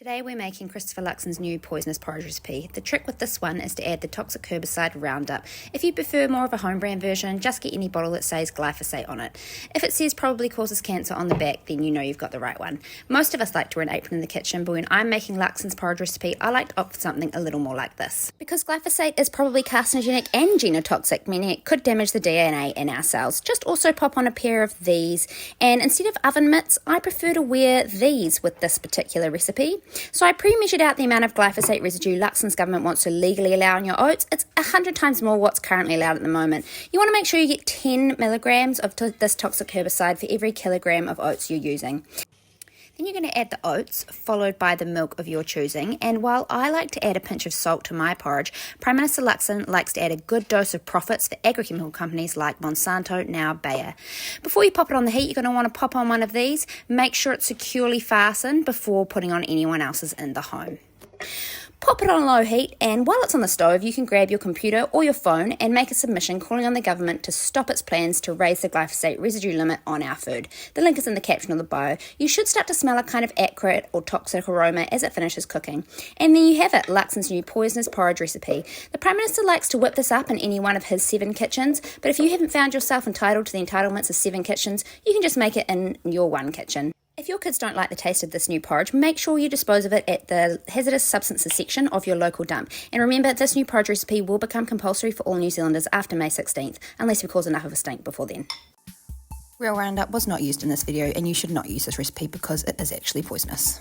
Today we're making Christopher Luxon's new poisonous porridge recipe. The trick with this one is to add the toxic herbicide Roundup. If you prefer more of a home brand version, just get any bottle that says glyphosate on it. If it says probably causes cancer on the back, then you know you've got the right one. Most of us like to wear an apron in the kitchen, but when I'm making Luxon's porridge recipe, I like to opt for something a little more like this. Because glyphosate is probably carcinogenic and genotoxic, meaning it could damage the DNA in our cells. Just also pop on a pair of these, and instead of oven mitts, I prefer to wear these with this particular recipe. So I pre-measured out the amount of glyphosate residue Luxon's government wants to legally allow in your oats. It's 100 times more what's currently allowed at the moment. You want to make sure you get 10 milligrams of this toxic herbicide for every kilogram of oats you're using. Then you're going to add the oats, followed by the milk of your choosing. And while I like to add a pinch of salt to my porridge, Prime Minister Luxon likes to add a good dose of profits for agrochemical companies like Monsanto, now Bayer. Before you pop it on the heat, you're going to want to pop on one of these. Make sure it's securely fastened before putting on anyone else's in the home. Pop it on low heat, and while it's on the stove, you can grab your computer or your phone and make a submission calling on the government to stop its plans to raise the glyphosate residue limit on our food. The link is in the caption of the bio. You should start to smell a kind of acrid or toxic aroma as it finishes cooking. And there you have it, Luxon's new poisonous porridge recipe. The Prime Minister likes to whip this up in any one of his 7 kitchens, but if you haven't found yourself entitled to the entitlements of 7 kitchens, you can just make it in your 1 kitchen. If your kids don't like the taste of this new porridge, make sure you dispose of it at the hazardous substances section of your local dump. And remember, this new porridge recipe will become compulsory for all New Zealanders after May 16th, unless we cause enough of a stink before then. Real Roundup was not used in this video, and you should not use this recipe because it is actually poisonous.